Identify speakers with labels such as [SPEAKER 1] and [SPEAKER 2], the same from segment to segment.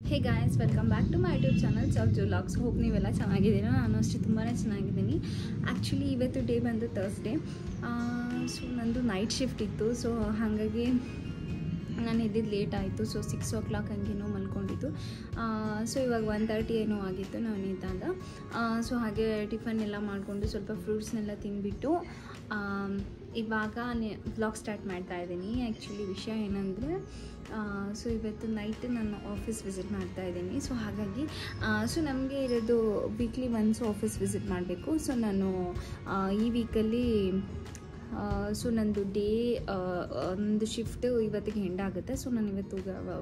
[SPEAKER 1] Hey guys, welcome back to my YouTube channel Savju Vlogs. Hope ನೀವೆಲ್ಲ ಚೆನ್ನಾಗಿದ್ದೀರಾ. ನಾನು ಅಷ್ಟೇ ತುಂಬಾ ಚೆನ್ನಾಗಿದ್ದೀನಿ. ಆ್ಯಕ್ಚುಲಿ ಇವತ್ತು ಡೇ ಬಂದು ಥರ್ಸ್ಡೇ. ಸೊ ನಂದು ನೈಟ್ ಶಿಫ್ಟ್ ಇತ್ತು. ಸೊ ಹಾಗಾಗಿ ನಾನು ಎದ್ದಿದ್ದು ಲೇಟ್ ಆಯಿತು. So 6 o'clock ಹಂಗೇನೋ ಮಲ್ಕೊಂಡಿದ್ದು. ಸೊ ಇವಾಗ 1:30 ಏನೋ ಆಗಿತ್ತು ನಾನು ಇದ್ದಾಗ. ಸೊ ಹಾಗೆ ಟಿಫನ್ ಎಲ್ಲ ಮಾಡಿಕೊಂಡು ಸ್ವಲ್ಪ ಫ್ರೂಟ್ಸ್ನೆಲ್ಲ ತಿಂದುಬಿಟ್ಟು ಇವಾಗ ವ್ಲಾಗ್ ಸ್ಟಾರ್ಟ್ ಮಾಡ್ತಾ ಇದ್ದೀನಿ. ಆ್ಯಕ್ಚುಲಿ ವಿಷಯ ಏನಂದರೆ ಸೊ ಇವತ್ತು ನೈಟ್ ನಾನು ಆಫೀಸ್ ವಿಸಿಟ್ ಮಾಡ್ತಾ ಇದ್ದೀನಿ. ಸೊ ಹಾಗಾಗಿ ಸೊ ನಮಗೆ ಇರೋದು ವೀಕ್ಲಿ ಒನ್ಸ್ ಆಫೀಸ್ ವಿಸಿಟ್ ಮಾಡಬೇಕು. ಸೊ ನಾನು ಈ ವೀಕಲ್ಲಿ ಸೊ ನಂದು ಡೇ ಒಂದು ಶಿಫ್ಟು ಇವತ್ತಿಗೆ ಎಂಡ್ ಆಗುತ್ತೆ. ಸೊ ನಾನು ಇವತ್ತು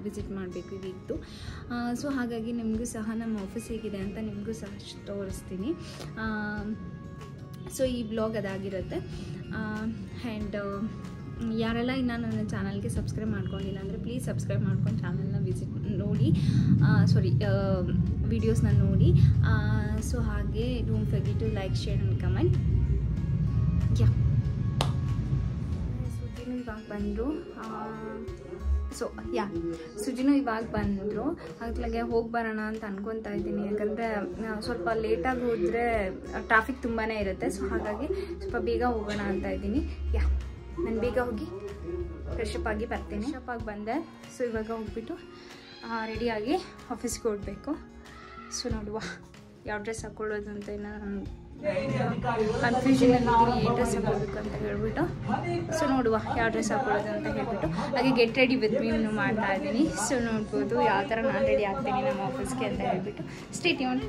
[SPEAKER 1] ವಿಸಿಟ್ ಮಾಡಬೇಕು ಈ ವೀಕ್ದು. ಸೊ ಹಾಗಾಗಿ ನಿಮಗೂ ಸಹ ನಮ್ಮ ಆಫೀಸ್ ಹೇಗಿದೆ ಅಂತ ನಿಮಗೂ ಸಹ ತೋರಿಸ್ತೀನಿ. ಸೊ ಈ ಬ್ಲಾಗ್ ಅದಾಗಿರುತ್ತೆ. ಆ್ಯಂಡ್ ಯಾರೆಲ್ಲ ಇನ್ನು ನನ್ನ ಚಾನಲ್ಗೆ ಸಬ್ಸ್ಕ್ರೈಬ್ ಮಾಡ್ಕೊಂಡಿಲ್ಲ ಅಂದರೆ ಪ್ಲೀಸ್ ಸಬ್ಸ್ಕ್ರೈಬ್ ಮಾಡ್ಕೊಂಡು ಚಾನಲ್ನ ವಿಸಿಟ್ ನೋಡಿ ವೀಡಿಯೋಸ್ನ ನೋಡಿ. ಸೊ ಹಾಗೆ don't forget to like, share and comment. ಸುಜಿನೂ ಇವಾಗ ಬಂದರು. ಸುಜಿನೂ ಇವಾಗ ಬಂದರು. ಹಾಗೆ ಹೋಗಿ ಬರೋಣ ಅಂತ ಅನ್ಕೊತಾ ಇದ್ದೀನಿ. ಯಾಕಂದರೆ ಸ್ವಲ್ಪ ಲೇಟಾಗಿ ಹೋದರೆ ಟ್ರಾಫಿಕ್ ತುಂಬಾ ಇರುತ್ತೆ. ಸೊ ಹಾಗಾಗಿ ಸ್ವಲ್ಪ ಬೇಗ ಹೋಗೋಣ ಅಂತ ಇದ್ದೀನಿ. ನಾನು ಬೇಗ ಹೋಗಿ ಫ್ರೆಶಪ್ ಆಗಿ ಬರ್ತೇನೆ. ಫ್ರೆಶಪ್ ಆಗಿ ಬಂದೆ. ಸೊ ಇವಾಗ ಹೋಗ್ಬಿಟ್ಟು ರೆಡಿಯಾಗಿ ಆಫೀಸ್ಗೆ ಹೊರಡಬೇಕು. ಸೊ ನೋಡುವ ಯಾವ ಡ್ರೆಸ್ ಹಾಕ್ಕೊಳ್ಳೋದು ಅಂತ ನಾನು ಕನ್ಫ್ಯೂಷನಲ್ಲಿದ್ದೀನಿ. ಏನು ಡ್ರೆಸ್ ಹಾಕ್ಕೊಳ್ಬೇಕು ಅಂತ ಹೇಳ್ಬಿಟ್ಟು. ಸೊ ನೋಡುವ ಯಾವ ಡ್ರೆಸ್ ಹಾಕ್ಕೊಳ್ಳೋದು ಅಂತ ಹೇಳ್ಬಿಟ್ಟು ಹಾಗೆ ಗೆಟ್ ರೆಡಿ ವಿತ್ ಮೀ ಮಾಡ್ತಾ ಇದ್ದೀನಿ. ಸೊ ನೋಡ್ಬೋದು ಯಾವ ಥರ ನಾನು ರೆಡಿ ಆಗ್ತೀನಿ ನಮ್ಮ ಆಫೀಸ್ಗೆ ಅಂತ ಹೇಳ್ಬಿಟ್ಟು. Stay tune.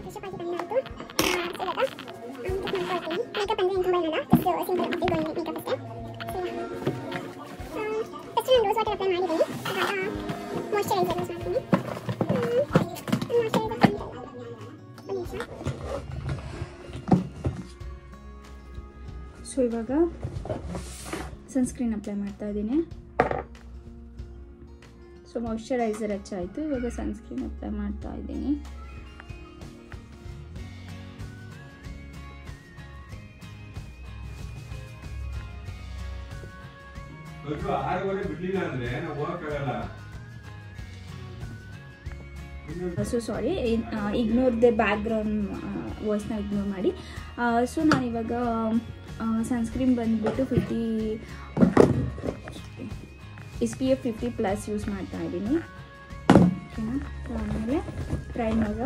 [SPEAKER 1] Rose water apply ಮಾಡಿದ್ದೀನಿ. ಮಾಯ್ಶ್ಚರೈಸರ್ ಯೂಸ್ ಮಾಡ್ತೀನಿ. ಸೊ ಇವಾಗ ಸನ್ಸ್ಕ್ರೀನ್ ಅಪ್ಲೈ ಮಾಡ್ತಾ ಇದ್ದೀನಿ. ಸೊ ಮಾಯ್ಶ್ಚರೈಸರ್ ಹಚ್ಚಾಯಿತು. ಇವಾಗ ಸನ್ಸ್ಕ್ರೀನ್ ಅಪ್ಲೈ ಮಾಡ್ತಾ ಇದ್ದೀನಿ. ಸೊ ಸಾರಿ, ಇಗ್ನೋರ್ ದ ಬ್ಯಾಕ್ಗ್ರೌಂಡ್ ವಾಯ್ಸ್ನ ಇಗ್ನೋರ್ ಮಾಡಿ. ಸೊ ನಾನಿವಾಗ ಸನ್ಸ್ಕ್ರೀನ್ ಬಂದುಬಿಟ್ಟು SPF 50+ ಯೂಸ್ ಮಾಡ್ತಾ ಇದ್ದೀನಿ. ಓಕೆನಾ. ಆಮೇಲೆ ಪ್ರೈಮರ್,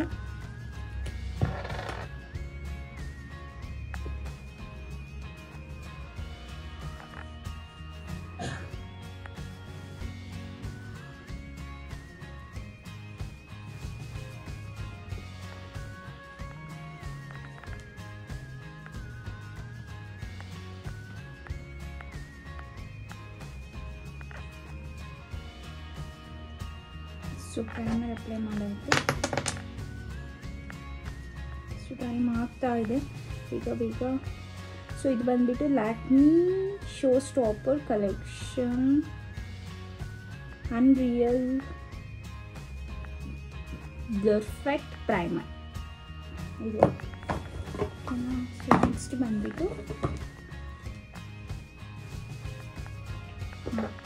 [SPEAKER 1] ಸೊ ಪ್ರೈಮರ್ ಅಪ್ಲೈ ಮಾಡಾಯಿತು. ಸೊ ಟೈಮ್ ಆಗ್ತಾ ಇದೆ ಬೇಗ. ಸೊ ಇದು ಬಂದುಬಿಟ್ಟು Lakme show stopper collection unreal perfect primer ಇದು. ಸೊ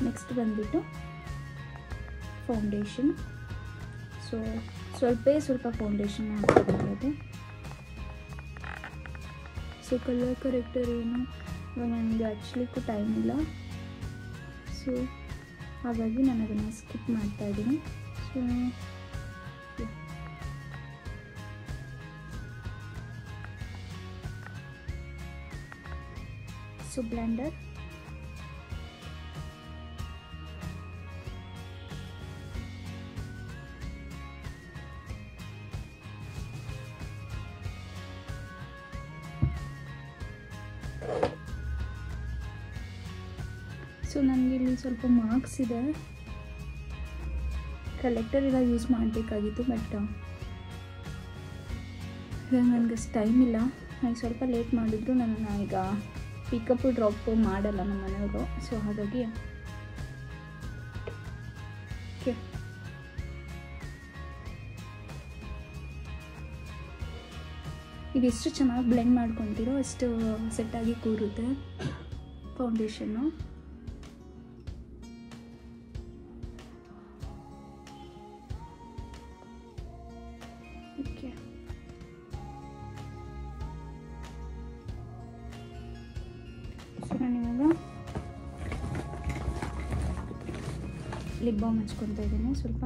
[SPEAKER 1] ನೆಕ್ಸ್ಟ್ ಬಂದುಬಿಟ್ಟು ಫೌಂಡೇಶನ್. ಸೊ ಸ್ವಲ್ಪ ಫೌಂಡೇಶನ್ ಹಾಕಬೇಕಾಗುತ್ತೆ. ಸೊ ಕಲರ್ ಕರೆಕ್ಟರ್ ಏನು ಇವಾಗ ನನಗೆ ಆ್ಯಕ್ಚುಲಿಕ್ಕೂ ಟೈಮ್ ಇಲ್ಲ. ಸೊ ಹಾಗಾಗಿ ನಾನು ಅದನ್ನು ಸ್ಕಿಪ್ ಮಾಡ್ತಾ ಇದ್ದೀನಿ. ಸೊ ಬ್ಲೆಂಡರ್, ಸೊ ನನಗೆ ಇಲ್ಲಿ ಸ್ವಲ್ಪ ಮಾರ್ಕ್ಸ್ ಇದೆ. ಕಲೆಕ್ಟರ್ ಎಲ್ಲ ಯೂಸ್ ಮಾಡಬೇಕಾಗಿತ್ತು, ಬಟ್ ಇವಾಗ ನನಗೆ ಅಷ್ಟು ಟೈಮ್ ಇಲ್ಲ. ನನಗೆ ಸ್ವಲ್ಪ ಲೇಟ್ ಮಾಡಿದ್ರು ನನ್ನನ್ನು ಈಗ ಪಿಕಪ್ ಡ್ರಾಪ್ ಮಾಡಲ್ಲ ನಮ್ಮ ಮನೆಯವರು. ಸೊ ಹಾಗಾಗಿ ಓಕೆ. ಇವೆಷ್ಟು ಚೆನ್ನಾಗಿ ಬ್ಲೆಂಡ್ ಮಾಡ್ಕೊತೀರೋ ಅಷ್ಟು ಸೆಟ್ಟಾಗಿ ಕೂರುತ್ತೆ ಫೌಂಡೇಶನ್ನು. ಓಕೆ, ಸೊ ನಾನು ಇವಾಗ ಲಿಪ್ ಬಾಮ್ ಹಚ್ಕೊತಾ ಇದ್ದೀನಿ ಸ್ವಲ್ಪ.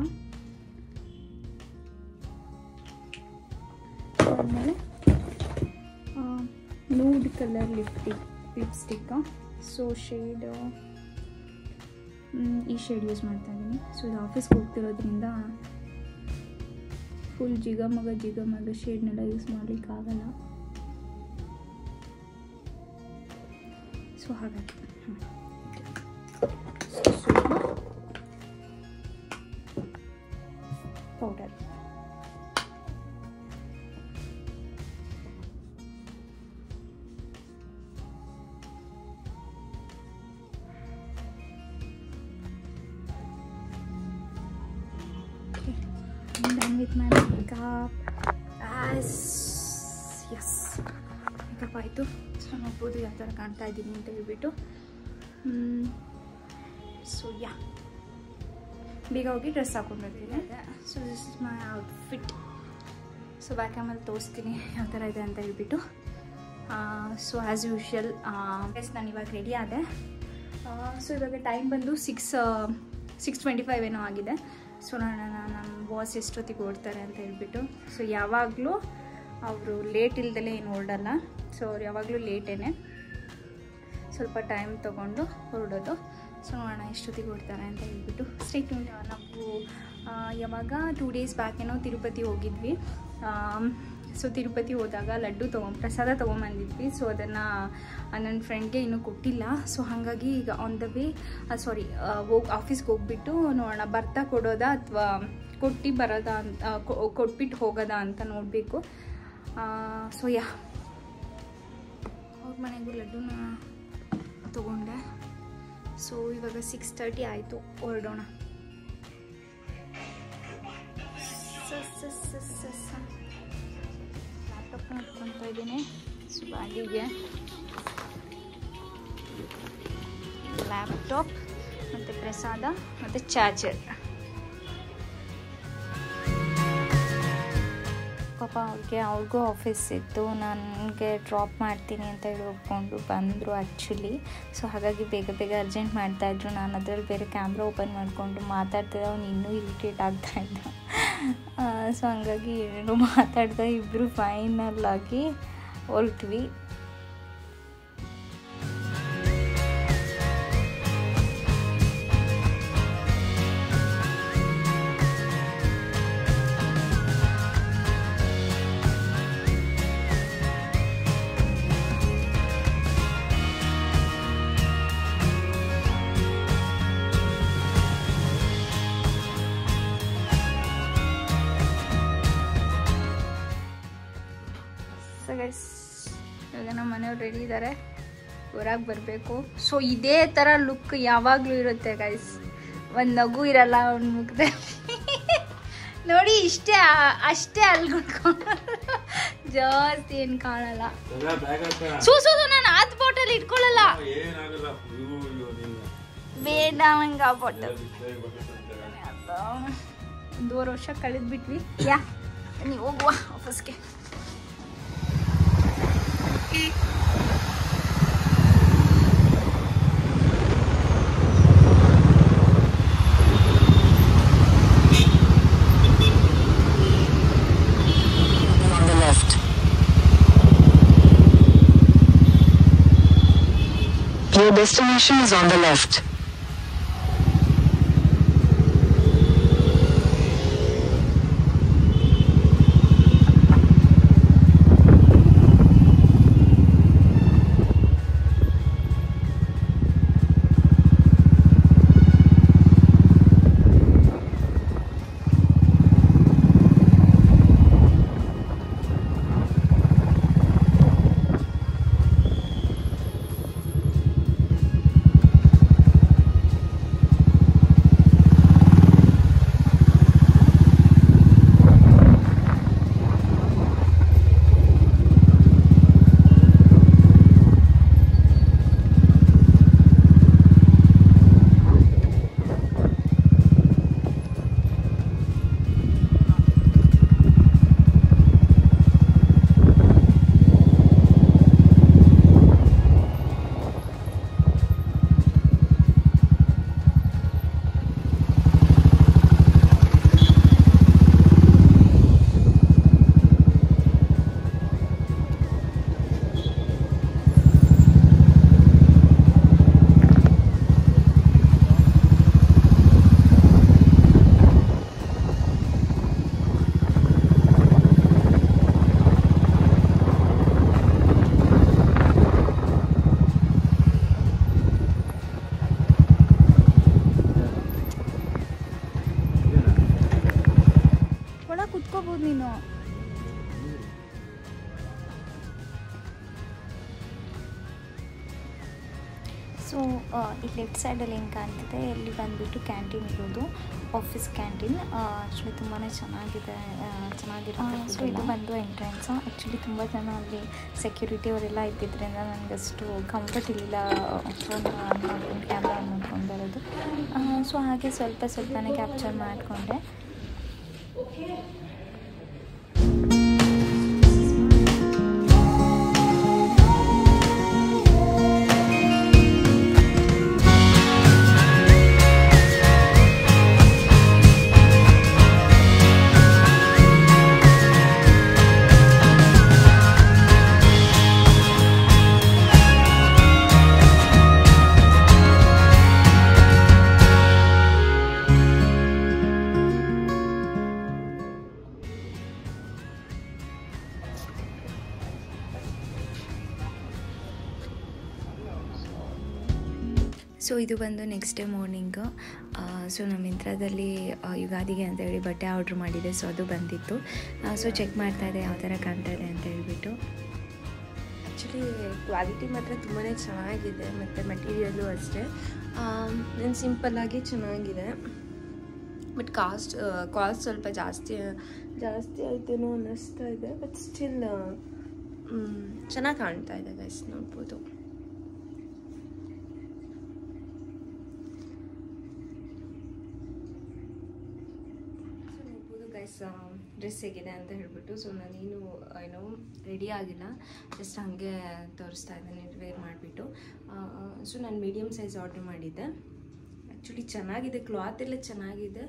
[SPEAKER 1] ಆಮೇಲೆ ನೂಡ್ ಕಲರ್ ಲಿಪ್ಸ್ಟಿಕ್. ಸೊ ಶೇಡ್ ಈ ಶೇಡ್ ಯೂಸ್ ಮಾಡ್ತಾ ಇದ್ದೀನಿ. ಸೊ ಇದು ಆಫೀಸ್ಗೆ ಹೋಗ್ತಿರೋದ್ರಿಂದ ಫುಲ್ ಜಿಗಮಗ ಶೇಡ್ನೆಲ್ಲ ಯೂಸ್ ಮಾಡಲಿಕ್ಕಾಗಲ್ಲ. ಸೊ ಹಾಗಾಗಿ ಸ್ವಲ್ಪ powder. I'm done with my makeup. Yes, makeup ಆಯಿತು. ಸೊ ನೋಡ್ಬೋದು ಯಾವ ಥರ ಕಾಣ್ತಾ ಇದ್ದೀನಿ ಅಂತ ಹೇಳ್ಬಿಟ್ಟು. ಸೊ ಯಾ, ಬೇಗ ಹೋಗಿ ಡ್ರೆಸ್ ಹಾಕೊಂಡು ಬರ್ತೀನಿ. So this is my outfit. So back ಕ್ಯಾಮಲ್ಲಿ ತೋರಿಸ್ತೀನಿ ಯಾವ ಥರ ಇದೆ ಅಂತ ಹೇಳ್ಬಿಟ್ಟು. ಸೊ ಆ್ಯಸ್ ಯೂಶ್ವಲ್ ನಾನು ಇವಾಗ ರೆಡಿ ಆದೆ. ಸೊ ಇವಾಗ ಟೈಮ್ ಬಂದು 6:25 ಏನೋ ಆಗಿದೆ. ಸೊ ನಮ್ಮ ಬಾಸ್ ಎಷ್ಟೊತ್ತಿಗೆ ಓಡ್ತಾರೆ ಅಂತ ಹೇಳ್ಬಿಟ್ಟು. ಸೊ ಯಾವಾಗಲೂ ಅವರು ಲೇಟ್ ಇಲ್ದಲೇ ಏನು ಹೊರಡಲ್ಲ. ಸೊ ಅವ್ರು ಯಾವಾಗಲೂ ಲೇಟೇನೆ, ಸ್ವಲ್ಪ ಟೈಮ್ ತೊಗೊಂಡು ಹೊರಡೋದು. ಸೊ ನೋಡೋಣ ಎಷ್ಟೊತ್ತಿಗೆ ಹೊರಡ್ತಾರೆ ಅಂತ ಹೇಳ್ಬಿಟ್ಟು. ಸ್ಟ್ರೈಟ್ ನಾವು ಯಾವಾಗ 2 days ಬ್ಯಾಕ್ ಏನೋ ತಿರುಪತಿ ಹೋಗಿದ್ವಿ. ಸೊ ತಿರುಪತಿ ಹೋದಾಗ ಲಡ್ಡು ಪ್ರಸಾದ ತೊಗೊಂಬಂದಿದ್ವಿ. ಸೊ ಅದನ್ನು ನನ್ನ ಫ್ರೆಂಡ್ಗೆ ಇನ್ನೂ ಕೊಟ್ಟಿಲ್ಲ. ಸೊ ಹಾಗಾಗಿ ಈಗ ಆನ್ ದ ವೇ ಆಫೀಸ್ಗೆ ಹೋಗ್ಬಿಟ್ಟು ನೋಡೋಣ ಬರ್ತಾ ಕೊಡೋದಾ ಅಥವಾ ಕೊಟ್ಟು ಬರೋದಾ ಅಂತ, ಕೊಟ್ಬಿಟ್ಟು ಹೋಗೋದಾ ಅಂತ ನೋಡಬೇಕು. ಸೊ ಯಾ, ಅವ್ರ ಮನೆಗೂ ಲಡ್ಡುನ ತೊಗೊಂಡೆ. ಸೊ ಇವಾಗ 6:30 ಆಯಿತು, ಹೊರಡೋಣ. ಲ್ಯಾಪ್ಟಾಪ್ನ ಇಟ್ಕೊತಾ ಇದ್ದೀನಿ. ಸೊ ಬ್ಯಾಗಿಗೆ ಲ್ಯಾಪ್ಟಾಪ್ ಮತ್ತು ಪ್ರಸಾದ ಮತ್ತು ಚಾರ್ಜರ್. ಪಾಪ ಅವ್ರಿಗೂ ಆಫೀಸ್ ಇತ್ತು, ನನಗೆ ಡ್ರಾಪ್ ಮಾಡ್ತೀನಿ ಅಂತ ಹೇಳಿ ಒಪ್ಕೊಂಡು ಬಂದರು ಆ್ಯಕ್ಚುಲಿ. ಸೊ ಹಾಗಾಗಿ ಬೇಗ ಅರ್ಜೆಂಟ್ ಮಾಡ್ತಾಯಿದ್ರು. ನಾನು ಅದರಲ್ಲಿ ಬೇರೆ ಕ್ಯಾಮ್ರಾ ಓಪನ್ ಮಾಡಿಕೊಂಡು ಮಾತಾಡ್ತಿದ್ದೆ. ಅವ್ನು ಇನ್ನೂ ಇರಿಟೇಟ್ ಆಗ್ತಾಯಿದ್ದ. ಸೊ ಹಂಗಾಗಿ ಏನೇನೋ ಮಾತಾಡ್ತಾ ಇಬ್ಬರು ಫೈನಲ್ ಆಗಿ ಹೊರಟ್ವಿ. ಗೈಸ್ ಇವಾಗ ನಮ್ಮ ಮನೆಯವ್ರು ರೆಡಿ ಇದ್ದಾರೆ, ಹೊರಗೆ ಬರಬೇಕು. ಸೊ ಇದೇ ಥರ ಲುಕ್ ಯಾವಾಗಲೂ ಇರುತ್ತೆ ಗೈಸ್, ಒಂದು ನಗು ಇರಲ್ಲ ಅವ್ನ ಮುಖದಲ್ಲಿ. ನೋಡಿ ಅಷ್ಟೇ ಅಲ್ಗೊಂಡ್ಕೊಂಡು ಜಾಸ್ತಿ ಏನು ಕಾಣಲ್ಲ. ಸೂ ನಾನು ಆದ ಬಾಟಲ್ ಇಟ್ಕೊಳ್ಳಲ್ಲ, ಬೇಡ ನಂಗೆ ಆ ಬಾಟಲ್. 1.5 ವರ್ಷ ಕಳೆದ್ಬಿಟ್ವಿ. ನೀವು ಹೋಗುವ ಆಫೀಸ್ಗೆ.
[SPEAKER 2] Your destination is on the left.
[SPEAKER 1] ಕುತ್ಕೋಬೋದು ನೀನು. ಸೊ ಈ ಲೆಫ್ಟ್ ಸೈಡಲ್ಲಿ ಏನು ಕಾಣ್ತಿದೆ, ಇಲ್ಲಿ ಬಂದುಬಿಟ್ಟು ಕ್ಯಾಂಟೀನ್ ಇರೋದು, ಆಫೀಸ್ ಕ್ಯಾಂಟೀನ್. ಆ್ಯಕ್ಚುಲಿ ತುಂಬಾ ಚೆನ್ನಾಗಿದೆ, ಚೆನ್ನಾಗಿರುತ್ತೆ. ಸೊ ಇದು ಬಂದು ಎಂಟ್ರೆನ್ಸ್. ಆ್ಯಕ್ಚುಲಿ ತುಂಬ ಜನ ಅಲ್ಲಿ ಸೆಕ್ಯೂರಿಟಿ ಅವರೆಲ್ಲ ಇದ್ದಿದ್ದರಿಂದ ನನಗಷ್ಟು ಕಂಫರ್ಟ್ ಇರಲಿಲ್ಲ ಫೋನ್ ಆನ್ ಮಾಡ್ಕೊಂಡು ಕ್ಯಾಮ್ರಾ ಆನ್ ಮಾಡ್ಕೊಂಡು ಬರೋದು. ಸೊ ಹಾಗೆ ಸ್ವಲ್ಪನೇ ಕ್ಯಾಪ್ಚರ್ ಮಾಡಿಕೊಂಡೆ. ಸೊ ಇದು ಬಂದು ನೆಕ್ಸ್ಟ್ ಡೇ ಮಾರ್ನಿಂಗು. ಸೊ ನಮ್ಮ ಮಿಂತ್ರದಲ್ಲಿ ಯುಗಾದಿಗೆ ಅಂತ ಹೇಳಿ ಬಟ್ಟೆ ಆರ್ಡ್ರ್ ಮಾಡಿದೆ. ಸೊ ಅದು ಬಂದಿತ್ತು. ಸೊ ಚೆಕ್ ಮಾಡ್ತಾಯಿದ್ದೆ ಯಾವ ಥರ ಕಾಣ್ತಾ ಇದೆ ಅಂತ ಹೇಳ್ಬಿಟ್ಟು. ಆ್ಯಕ್ಚುಲಿ ಕ್ವಾಲಿಟಿ ಮಾತ್ರ ತುಂಬಾ ಚೆನ್ನಾಗಿದೆ, ಮತ್ತು ಮೆಟೀರಿಯಲ್ಲು ಅಷ್ಟೇ ಸಿಂಪಲ್ಲಾಗಿ ಚೆನ್ನಾಗಿದೆ. ಬಟ್ ಕಾಸ್ಟ್ ಸ್ವಲ್ಪ ಜಾಸ್ತಿ ಆಯ್ತೇನೋ ಅನ್ನಿಸ್ತಾ ಇದೆ. ಬಟ್ ಸ್ಟಿಲ್ ಚೆನ್ನಾಗಿ ಕಾಣ್ತಾ ಇದೆ ಗೈಸ್, ನೋಡ್ಬೋದು. ಡ್ರೆಸ್ ಹೇಗಿದೆ ಅಂತ ಹೇಳ್ಬಿಟ್ಟು. ಸೊ ನಾನೇನು ಏನೋ ರೆಡಿ ಆಗಿಲ್ಲ, ಜಸ್ಟ್ ಹಾಗೆ ತೋರಿಸ್ತಾ ಇದ್ದೀನಿ ವೇರ್ ಮಾಡಿಬಿಟ್ಟು. ಸೊ ನಾನು ಮೀಡಿಯಮ್ ಸೈಜ್ ಆರ್ಡ್ರ್ ಮಾಡಿದ್ದೆ. ಆ್ಯಕ್ಚುಲಿ ಚೆನ್ನಾಗಿದೆ, ಕ್ಲಾತ್ ಎಲ್ಲ ಚೆನ್ನಾಗಿದೆ.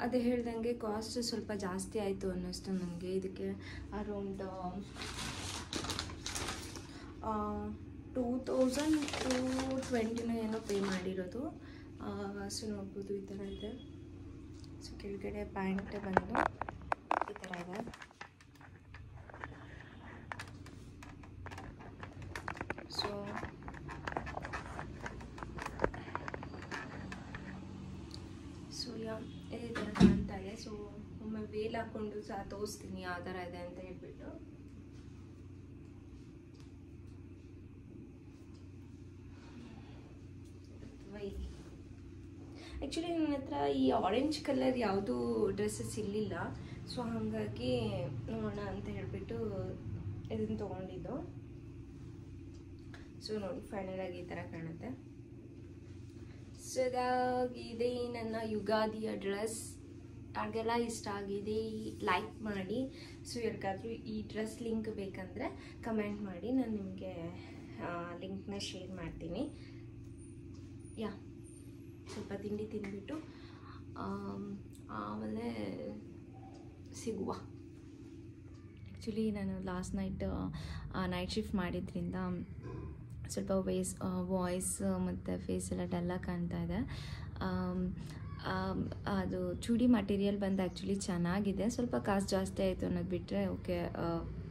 [SPEAKER 1] ಅದೇ ಹೇಳ್ದಂಗೆ ಕಾಸ್ಟ್ ಸ್ವಲ್ಪ ಜಾಸ್ತಿ ಆಯಿತು ಅನ್ನಿಸ್ತು ನನಗೆ. ಇದಕ್ಕೆ ಅರೌಂಡ್ 2220 ಏನೋ ಪೇ ಮಾಡಿರೋದು. ಸೊ ನೋಡ್ಬೋದು ಈ ಥರ ಇದೆ. ಸೊ ಕೆಳಗಡೆ ಪ್ಯಾಂಟ್ ಬಂದು ಈ ಥರ ಇದೆ. ಸೊ ಇದೇ ಥರ ಕಾಣ್ತಾ ಇದೆ. ಸೊ ಒಮ್ಮೆ ವೇಲ್ ಹಾಕ್ಕೊಂಡು ಸಹ ತೋರಿಸ್ತೀನಿ ಯಾವ ಥರ ಇದೆ ಅಂತ ಹೇಳ್ಬಿಟ್ಟು. ಆ್ಯಕ್ಚುಲಿ ನನ್ನ ಹತ್ರ ಈ ಆರೆಂಜ್ ಕಲರ್ ಯಾವುದೂ ಡ್ರೆಸ್ಸಸ್ ಇರಲಿಲ್ಲ. ಸೊ ಹಾಗಾಗಿ ನೋಡೋಣ ಅಂತ ಹೇಳಿಬಿಟ್ಟು ಇದನ್ನು ತೊಗೊಂಡಿದ್ದು. ಸೊ ನೋಡಿ ಫೈನಲಾಗಿ ಈ ಥರ ಕಾಣುತ್ತೆ. ಸೊ ಇದಾಗಿದೆ ನನ್ನ ಯುಗಾದಿಯ ಡ್ರೆಸ್. ಯಾರಿಗೆಲ್ಲ ಇಷ್ಟ ಆಗಿದೆ ಲೈಕ್ ಮಾಡಿ. ಸೊ ಯಾರಿಗಾದ್ರೂ ಈ ಡ್ರೆಸ್ ಲಿಂಕ್ ಬೇಕಂದರೆ ಕಮೆಂಟ್ ಮಾಡಿ, ನಾನು ನಿಮಗೆ ಲಿಂಕ್ನ ಶೇರ್ ಮಾಡ್ತೀನಿ. ಸ್ವಲ್ಪ ತಿಂಡಿ ತಿಂದ್ಬಿಟ್ಟು ಆಮೇಲೆ ಸಿಗುವ. ಆ್ಯಕ್ಚುಲಿ ನಾನು ಲಾಸ್ಟ್ ನೈಟ್ ಶಿಫ್ಟ್ ಮಾಡಿದ್ರಿಂದ ಸ್ವಲ್ಪ ವಾಯ್ಸ್ ಮತ್ತು ಫೇಸ್ ಎಲ್ಲ ಡಲ್ಲಾಗಿ ಕಾಣ್ತಾ ಇದೆ. ಅದು ಚೂಡಿ ಮಟೀರಿಯಲ್ ಬಂದು ಆ್ಯಕ್ಚುಲಿ ಚೆನ್ನಾಗಿದೆ, ಸ್ವಲ್ಪ ಕಾಸ್ಟ್ ಜಾಸ್ತಿ ಆಯಿತು ಅನ್ನೋದು ಬಿಟ್ಟರೆ ಓಕೆ.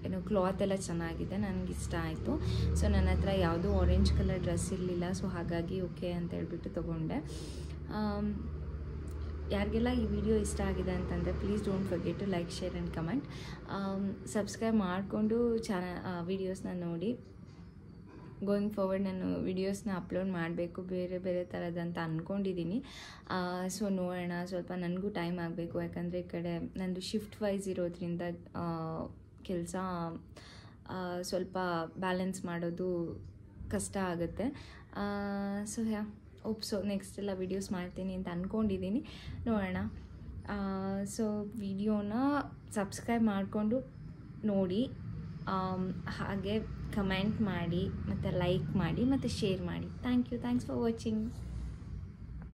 [SPEAKER 1] ಏನೋ ಕ್ಲಾತ್ ಎಲ್ಲ ಚೆನ್ನಾಗಿದೆ, ನನಗೆ ಇಷ್ಟ ಆಯಿತು. ಸೊ ನನ್ನ ಹತ್ರ ಯಾವುದೂ ಆರೆಂಜ್ ಕಲರ್ ಡ್ರೆಸ್ ಇರಲಿಲ್ಲ. ಸೊ ಹಾಗಾಗಿ ಓಕೆ ಅಂತ ಹೇಳ್ಬಿಟ್ಟು ತೊಗೊಂಡೆ. ಯಾರಿಗೆಲ್ಲ ಈ ವಿಡಿಯೋ ಇಷ್ಟ ಆಗಿದೆ ಅಂತಂದರೆ please don't forget to like, share and comment. Subscribe ಮಾಡಿಕೊಂಡು ವೀಡಿಯೋಸ್ನ ನೋಡಿ. ಗೋಯಿಂಗ್ ಫಾರ್ವರ್ಡ್ ನಾನು ವೀಡಿಯೋಸ್ನ ಅಪ್ಲೋಡ್ ಮಾಡಬೇಕು ಬೇರೆ ಥರದಂತ ಅಂದ್ಕೊಂಡಿದ್ದೀನಿ. ಸೊ ನೋಡೋಣ, ಸ್ವಲ್ಪ ನನಗೂ ಟೈಮ್ ಆಗಬೇಕು. ಯಾಕಂದರೆ ಈ ಕಡೆ ನಂದು ಶಿಫ್ಟ್ ವೈಸ್ ಇರೋದ್ರಿಂದ ಕೆಲಸ ಸ್ವಲ್ಪ ಬ್ಯಾಲೆನ್ಸ್ ಮಾಡೋದು ಕಷ್ಟ ಆಗುತ್ತೆ. ಸೊ ಸೊ ನೆಕ್ಸ್ಟ್ ಎಲ್ಲ ವೀಡಿಯೋಸ್ ಮಾಡ್ತೀನಿ ಅಂತ ಅಂದ್ಕೊಂಡಿದ್ದೀನಿ, ನೋಡೋಣ. ಸೊ ವಿಡಿಯೋನ ಸಬ್ಸ್ಕ್ರೈಬ್ ಮಾಡಿಕೊಂಡು ನೋಡಿ, ಹಾಗೆ ಕಮೆಂಟ್ ಮಾಡಿ, ಮತ್ತು ಲೈಕ್ ಮಾಡಿ, ಮತ್ತು ಶೇರ್ ಮಾಡಿ. Thanks for watching.